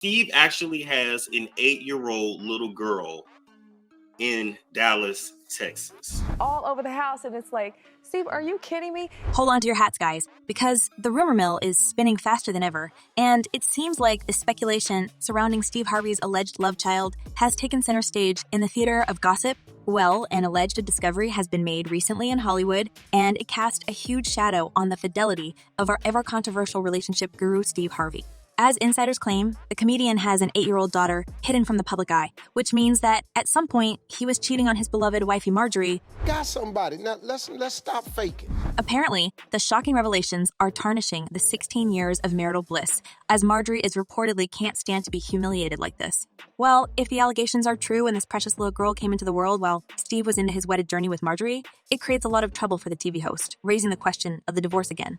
Steve actually has an 8-year-old little girl in Dallas, Texas. All over the house, and it's like, Steve, are you kidding me? Hold on to your hats, guys, because the rumor mill is spinning faster than ever, and it seems like the speculation surrounding Steve Harvey's alleged love child has taken center stage in the theater of gossip. Well, an alleged discovery has been made recently in Hollywood, and it cast a huge shadow on the fidelity of our ever-controversial relationship guru, Steve Harvey. As insiders claim, the comedian has an 8-year-old daughter hidden from the public eye, which means that at some point he was cheating on his beloved wifey Marjorie. Got somebody. Now let's stop faking. Apparently, the shocking revelations are tarnishing the 16 years of marital bliss, as Marjorie is reportedly can't stand to be humiliated like this. Well, if the allegations are true and this precious little girl came into the world while Steve was into his wedded journey with Marjorie, it creates a lot of trouble for the TV host, raising the question of the divorce again.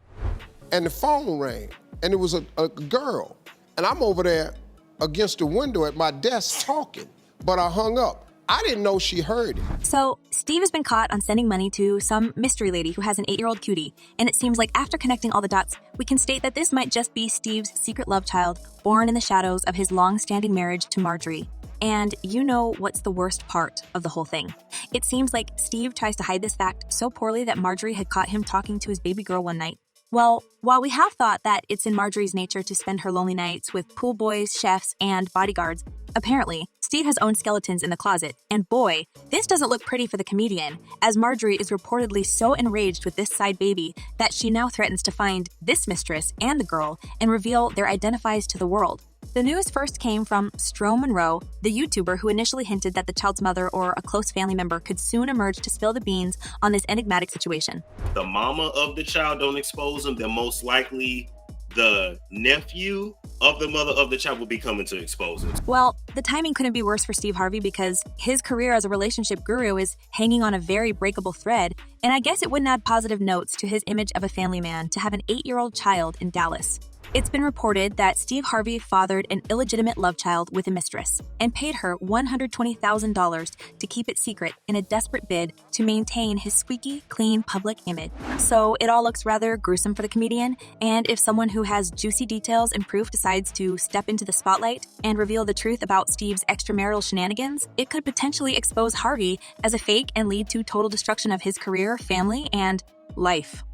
And the phone rang, and it was a girl. And I'm over there against the window at my desk talking, but I hung up. I didn't know she heard it. So, Steve has been caught on sending money to some mystery lady who has an 8-year-old cutie, and it seems like after connecting all the dots, we can state that this might just be Steve's secret love child, born in the shadows of his long-standing marriage to Marjorie. And you know what's the worst part of the whole thing? It seems like Steve tries to hide this fact so poorly that Marjorie had caught him talking to his baby girl one night. Well, while we have thought that it's in Marjorie's nature to spend her lonely nights with pool boys, chefs, and bodyguards, apparently, Steve has owned skeletons in the closet, and boy, this doesn't look pretty for the comedian, as Marjorie is reportedly so enraged with this side baby that she now threatens to find this mistress and the girl and reveal their identifies to the world. The news first came from Stro Monroe, the YouTuber who initially hinted that the child's mother or a close family member could soon emerge to spill the beans on this enigmatic situation. The mama of the child don't expose him, then most likely the nephew of the mother of the child will be coming to expose it. Well, the timing couldn't be worse for Steve Harvey because his career as a relationship guru is hanging on a very breakable thread, and I guess it wouldn't add positive notes to his image of a family man to have an 8-year-old child in Dallas. It's been reported that Steve Harvey fathered an illegitimate love child with a mistress and paid her $120,000 to keep it secret in a desperate bid to maintain his squeaky clean public image. So it all looks rather gruesome for the comedian, and if someone who has juicy details and proof decides to step into the spotlight and reveal the truth about Steve's extramarital shenanigans, it could potentially expose Harvey as a fake and lead to total destruction of his career, family, and life.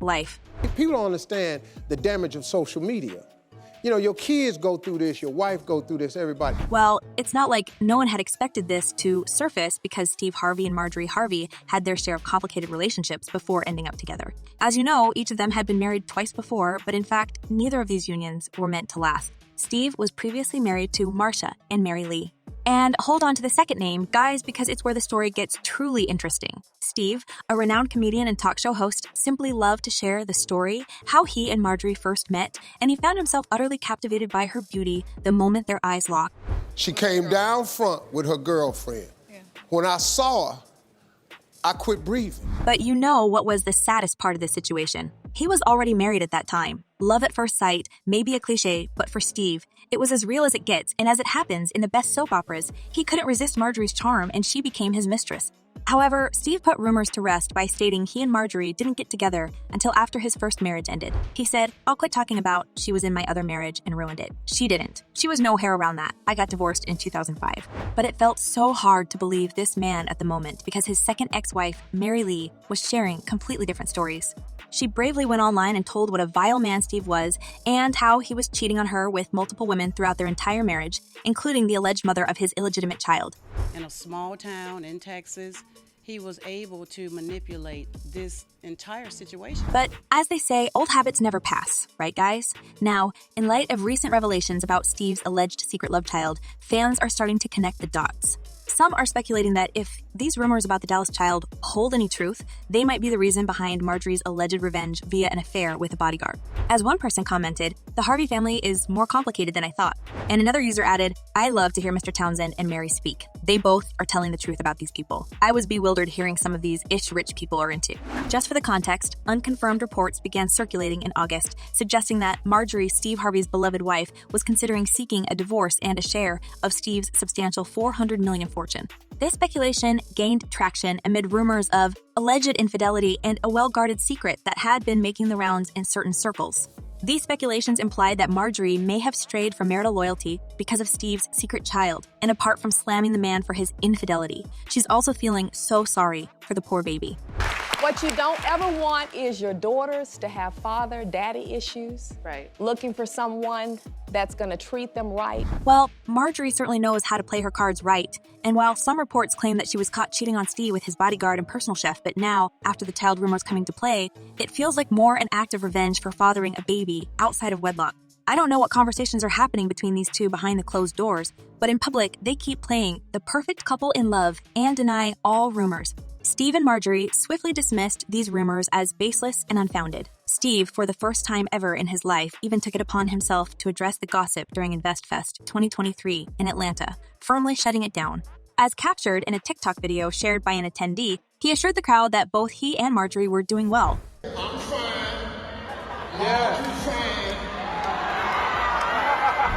People don't understand the damage of social media. You know, your kids go through this, your wife go through this, everybody. Well, it's not like no one had expected this to surface because Steve Harvey and Marjorie Harvey had their share of complicated relationships before ending up together. As you know, each of them had been married twice before, but in fact, neither of these unions were meant to last. Steve was previously married to Marcia and Mary Lee. And hold on to the second name, guys, because it's where the story gets truly interesting. Steve, a renowned comedian and talk show host, simply loved to share the story, how he and Marjorie first met, and he found himself utterly captivated by her beauty the moment their eyes locked. She came down front with her girlfriend. Yeah. When I saw her, I quit breathing. But you know what was the saddest part of this situation? He was already married at that time. Love at first sight may be a cliche, but for Steve, it was as real as it gets, and as it happens in the best soap operas, he couldn't resist Marjorie's charm and she became his mistress. However, Steve put rumors to rest by stating he and Marjorie didn't get together until after his first marriage ended. He said, "I'll quit talking about she was in my other marriage and ruined it. She didn't. She was no hair around that. I got divorced in 2005. But it felt so hard to believe this man at the moment because his second ex-wife, Mary Lee, was sharing completely different stories. She bravely went online and told what a vile man Steve was and how he was cheating on her with multiple women throughout their entire marriage, including the alleged mother of his illegitimate child. In a small town in Texas, he was able to manipulate this entire situation. But as they say, old habits never pass, right guys? Now, in light of recent revelations about Steve's alleged secret love child, fans are starting to connect the dots. Some are speculating that if these rumors about the Dallas child hold any truth, they might be the reason behind Marjorie's alleged revenge via an affair with a bodyguard. As one person commented, the Harvey family is more complicated than I thought. And another user added, "I love to hear Mr. Townsend and Mary speak. They both are telling the truth about these people. I was bewildered hearing some of these ish rich people are into." Just for the context, unconfirmed reports began circulating in August, suggesting that Marjorie, Steve Harvey's beloved wife, was considering seeking a divorce and a share of Steve's substantial $400 million fortune. This speculation gained traction amid rumors of alleged infidelity and a well-guarded secret that had been making the rounds in certain circles. These speculations implied that Marjorie may have strayed from marital loyalty because of Steve's secret child, and apart from slamming the man for his infidelity, she's also feeling so sorry for the poor baby. What you don't ever want is your daughters to have father-daddy issues. Right. Looking for someone that's gonna treat them right. Well, Marjorie certainly knows how to play her cards right, and while some reports claim that she was caught cheating on Steve with his bodyguard and personal chef, but now, after the child rumors coming to play, it feels like more an act of revenge for fathering a baby outside of wedlock. I don't know what conversations are happening between these two behind the closed doors, but in public, they keep playing the perfect couple in love and deny all rumors. Steve and Marjorie swiftly dismissed these rumors as baseless and unfounded. Steve, for the first time ever in his life, even took it upon himself to address the gossip during InvestFest 2023 in Atlanta, firmly shutting it down. As captured in a TikTok video shared by an attendee, he assured the crowd that both he and Marjorie were doing well. I'm fine. Yeah, I'm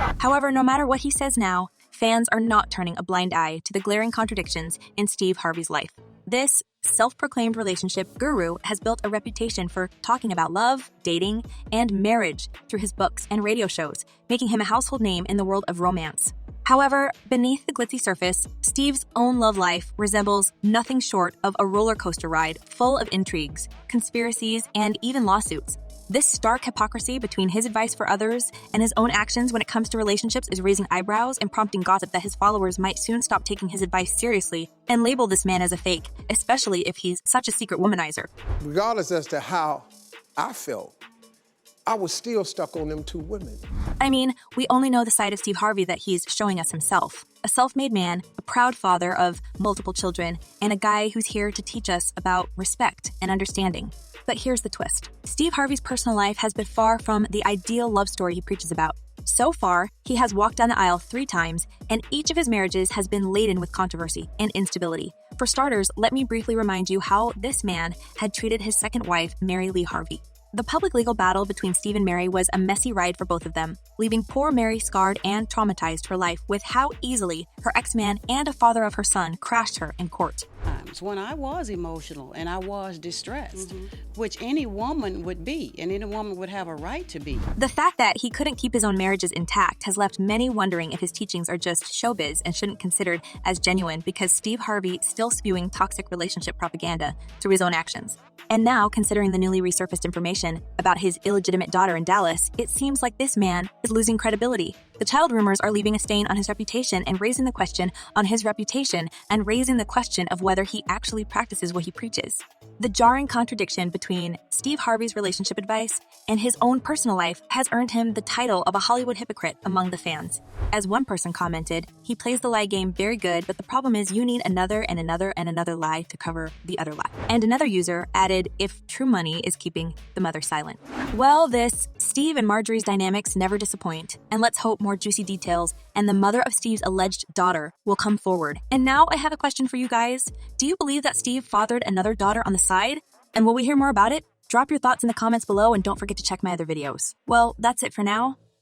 fine. However, no matter what he says now, fans are not turning a blind eye to the glaring contradictions in Steve Harvey's life. This self-proclaimed relationship guru has built a reputation for talking about love, dating, and marriage through his books and radio shows, making him a household name in the world of romance. However, beneath the glitzy surface, Steve's own love life resembles nothing short of a roller coaster ride full of intrigues, conspiracies, and even lawsuits. This stark hypocrisy between his advice for others and his own actions when it comes to relationships is raising eyebrows and prompting gossip that his followers might soon stop taking his advice seriously and label this man as a fake, especially if he's such a secret womanizer. Regardless as to how I felt, I was still stuck on them two women. I mean, we only know the side of Steve Harvey that he's showing us himself. A self-made man, a proud father of multiple children, and a guy who's here to teach us about respect and understanding. But here's the twist. Steve Harvey's personal life has been far from the ideal love story he preaches about. So far, he has walked down the aisle 3 times, and each of his marriages has been laden with controversy and instability. For starters, let me briefly remind you how this man had treated his second wife, Mary Lee Harvey. The public legal battle between Steve and Mary was a messy ride for both of them, leaving poor Mary scarred and traumatized for life with how easily her ex-man and a father of her son crashed her in court. When I was emotional and I was distressed, which any woman would be, and any woman would have a right to be. The fact that he couldn't keep his own marriages intact has left many wondering if his teachings are just showbiz and shouldn't be considered as genuine because Steve Harvey still spewing toxic relationship propaganda through his own actions. And now, considering the newly resurfaced information about his illegitimate daughter in Dallas, it seems like this man is losing credibility. The child rumors are leaving a stain on his reputation and raising the question on his reputation and raising the question of whether he actually practices what he preaches. The jarring contradiction between Steve Harvey's relationship advice and his own personal life has earned him the title of a Hollywood hypocrite among the fans. As one person commented, he plays the lie game very good, but the problem is you need another and another and another lie to cover the other lie. And another user added, if true money is keeping the mother silent. Well, this Steve and Marjorie's dynamics never disappoint, and let's hope more juicy details and the mother of Steve's alleged daughter will come forward. And now I have a question for you guys. Do you believe that Steve fathered another daughter on the side? And will we hear more about it? Drop your thoughts in the comments below and don't forget to check my other videos. Well, that's it for now.